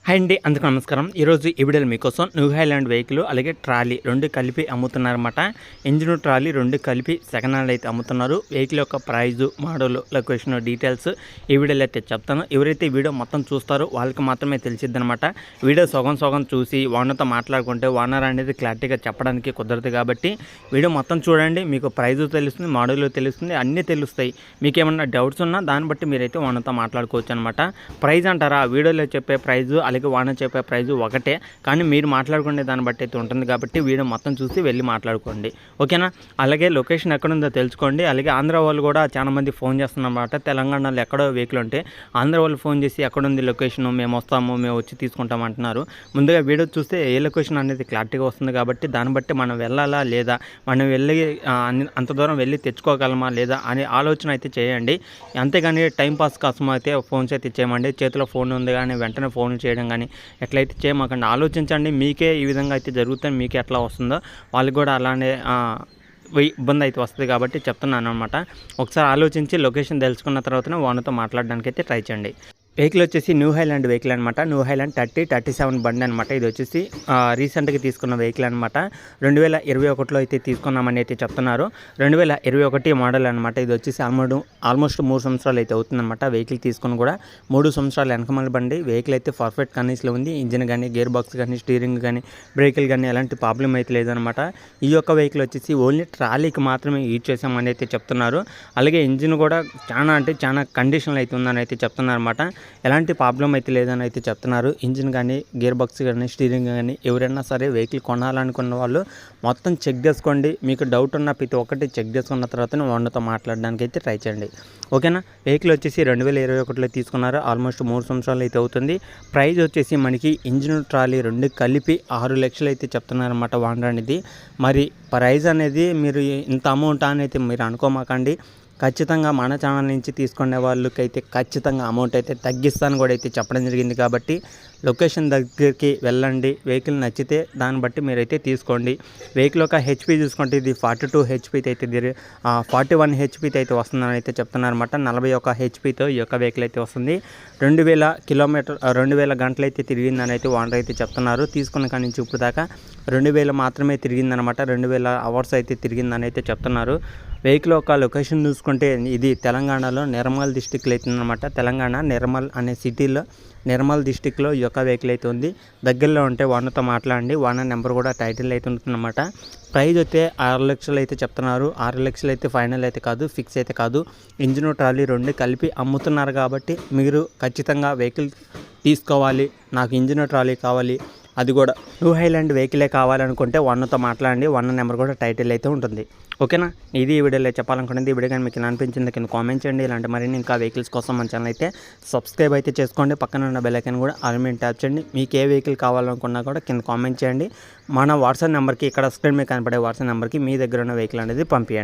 Hi అండి, అందరికీ నమస్కారం. ఈరోజు ఈ వీడియోలో మీకోసం న్యూ హైలాండ్ వెహికల్ అలాగే ట్రాలీ రెండు కలిపి అమ్ముతున్నారన్నమాట. ఇంజిన్ ట్రాలీ రెండు కలిపి సెకండ్ హ్యాండ్ అయితే అమ్ముతున్నారు. వెహికల్ యొక్క ప్రైజు, మోడల్, లొకేషన్ డీటెయిల్స్ ఈ వీడియోలో అయితే చెప్తాను. ఎవరైతే ఈ వీడియో మొత్తం చూస్తారో వాళ్ళకి మాత్రమే తెలిసిద్దనమాట. వీడియో సగం చూసి ఓనర్తో మాట్లాడుకుంటే ఓనర్ అనేది క్లారిటీగా చెప్పడానికి కుదరదు. కాబట్టి వీడియో మొత్తం చూడండి, మీకు ప్రైజు తెలుస్తుంది, మోడల్ తెలుస్తుంది, అన్నీ తెలుస్తాయి. మీకు ఏమన్నా డౌట్స్ ఉన్నా దాన్ని బట్టి మీరైతే ఓనర్తో మాట్లాడుకోవచ్చు అనమాట. ప్రైజ్ అంటారా, వీడియోలో చెప్పే ప్రైజు అలాగే ఓనర్ చెప్పే ప్రైజు ఒకటే, కానీ మీరు మాట్లాడుకునే దాన్ని బట్టి అయితే ఉంటుంది. కాబట్టి వీడియో మొత్తం చూసి వెళ్ళి మాట్లాడుకోండి, ఓకేనా. అలాగే లొకేషన్ ఎక్కడుందో తెలుసుకోండి. అలాగే ఆంధ్ర వాళ్ళు కూడా చాలా మంది ఫోన్ చేస్తున్నమాట. తెలంగాణలో ఎక్కడో వెహికల్ ఉంటే ఆంధ్ర వాళ్ళు ఫోన్ చేసి ఎక్కడుంది లొకేషన్, మేము వస్తాము, మేము వచ్చి తీసుకుంటాం అంటున్నారు. ముందుగా వీడియో చూస్తే ఏ లొకేషన్ అనేది క్లారిటీగా వస్తుంది. కాబట్టి దాన్ని బట్టి మనం వెళ్ళాలా లేదా, మనం వెళ్ళి అంత దూరం వెళ్ళి తెచ్చుకోగలమా లేదా అనే ఆలోచన అయితే చేయండి. అంతేగాని టైంపాస్ కోసం అయితే ఫోన్స్ అయితే చేయమండి. చేతిలో ఫోన్ ఉంది కానీ వెంటనే ఫోన్ చేయడం కానీ ఎట్లయితే చేయమాకండి. ఆలోచించండి, మీకే ఈ విధంగా అయితే జరుగుతుంది, మీకే ఎట్లా వస్తుందో వాళ్ళకి కూడా అలానే ఇబ్బంది అయితే వస్తుంది. కాబట్టి చెప్తున్నాను అనమాట. ఒకసారి ఆలోచించి లొకేషన్ తెలుసుకున్న తర్వాతనే ఓనర్తో మాట్లాడడానికి అయితే ట్రై చేయండి. వెహికల్ వచ్చేసి న్యూ హైలాండ్ వెహికల్ అనమాట. న్యూ హైలాండ్ 37 బండి అనమాట. ఇది వచ్చేసి రీసెంట్గా తీసుకున్న వెహికల్ అనమాట. 2021లో అయితే తీసుకున్నామని అయితే చెప్తున్నారు. 2021 మోడల్ అనమాట. ఇది వచ్చేసి ఆల్మోస్ట్ 3 సంవత్సరాలు అయితే అవుతుందన్నమాట. వెహికల్ తీసుకుని కూడా 3 సంవత్సరాలు వెనకమల బండి. వెహికల్ అయితే పర్ఫెక్ట్ కండిషన్లో ఉంది. ఇంజిన్ కానీ, గేర్ బాక్స్ కానీ, స్టీరింగ్ కానీ, బ్రేకులు కానీ ఎలాంటి ప్రాబ్లం అయితే లేదనమాట. ఈ యొక్క వెహికల్ వచ్చేసి ఓన్లీ ట్రాలీకి మాత్రమే యూజ్ చేసామని అయితే చెప్తున్నారు. అలాగే ఇంజిన్ కూడా చాలా కండిషన్లో అయితే ఉందని అయితే చెప్తున్నారు అనమాట. ఎలాంటి ప్రాబ్లం అయితే లేదని అయితే చెప్తున్నారు. ఇంజిన్ కానీ, గేర్ బాక్స్ కానీ, స్టీరింగ్ కానీ ఎవరైనా సరే వెహికల్ కొనాలనుకున్న వాళ్ళు మొత్తం చెక్ చేసుకోండి. మీకు డౌట్ ఉన్న ప్రతి ఒక్కటి చెక్ చేసుకున్న తర్వాత ఓనర్తో మాట్లాడడానికి అయితే ట్రై చేయండి, ఓకేనా. వెహికల్ వచ్చేసి 2021లో తీసుకున్నారు. ఆల్మోస్ట్ 3 సంవత్సరాలు అయితే అవుతుంది. ప్రైస్ వచ్చేసి మనకి ఇంజిన్ ట్రాలీ రెండు కలిపి 6 లక్షలు అయితే చెప్తున్నారన్నమాట ఓనర్ అనేది. మరి ప్రైస్ అనేది మీరు ఇంత అమౌంట్ అని అయితే మీరు అనుకోమాకండి. ఖచ్చితంగా మన ఛానల్ నుంచి తీసుకునే వాళ్ళకైతే ఖచ్చితంగా అమౌంట్ అయితే తగ్గిస్తాను కూడా అయితే చెప్పడం జరిగింది. కాబట్టి లొకేషన్ దగ్గరికి వెళ్ళండి. వెహికల్ నచ్చితే దాన్ని బట్టి మీరైతే తీసుకోండి. వెహికల్ ఒక హెచ్పి చూసుకుంటే ఇది 42 హెచ్పితో అయితే 41 హెచ్పితో అయితే వస్తుందని అయితే చెప్తున్నారు అనమాట. 41 హెచ్పితో ఈ యొక్క వెహికల్ అయితే వస్తుంది. 2000 గంటలు అయితే తిరిగిందని అయితే ఓనర్ అయితే చెప్తున్నారు. తీసుకున్న కాడి నుంచి ఇప్పుడు దాకా 2000 మాత్రమే తిరిగిందనమాట. 2000 అవర్స్ అయితే తిరిగిందని అయితే చెప్తున్నారు. వెహికల్ ఒక లొకేషన్ చూసుకుంటే ఇది తెలంగాణలో నిర్మల్ డిస్టిక్లో అవుతుందన్నమాట. తెలంగాణ నిర్మల్ అనే సిటీలో, నిర్మల్ డిస్టిక్లో ఈ యొక్క వెహికల్ అయితే ఉంది. దగ్గరలో ఉంటే ఓనర్తో మాట్లాడండి. ఓనర్ నెంబర్ కూడా టైటిల్ అయితే ఉంటుందన్నమాట. ప్రైజ్ అయితే 6 లక్షలు అయితే చెప్తున్నారు. 6 లక్షలు అయితే ఫైనల్ అయితే కాదు, ఫిక్స్ అయితే కాదు. ఇంజిన్ ట్రాలీ రెండు కలిపి అమ్ముతున్నారు. కాబట్టి మీరు ఖచ్చితంగా వెహికల్ తీసుకోవాలి, నాకు ఇంజిన్ ట్రాలీ కావాలి, అది కూడా న్యూ హైలాండ్ వెహికలే కావాలనుకుంటే ఓనర్తో మాట్లాడండి. ఓనర్ నెంబర్ కూడా టైటిల్ అయితే ఉంటుంది, ఓకేనా. ఇది ఈ వీడియోలో చెప్పాలనుకున్నది. ఈ వీడియో కానీ మీకు అనిపించింది కింద కామెంట్ చేయండి. ఇలాంటి మరిన్ని ఇంకా వెహికల్స్ కోసం మన ఛానల్ అయితే సబ్స్క్రైబ్ అయితే చేసుకోండి. పక్కన ఉన్న బెల్ ఐకాన్ కూడా ఆల్ మీద ట్యాప్ చేయండి. మీకు ఏ వెహికల్ కావాలనుకున్నా కూడా కింద కామెంట్ చేయండి. మన వాట్సాప్ నెంబర్కి, ఇక్కడ స్క్రీన్ మీద కనపడే వాట్సాప్ నెంబర్కి మీ దగ్గర ఉన్న వెహికల్ అనేది పంపించండి.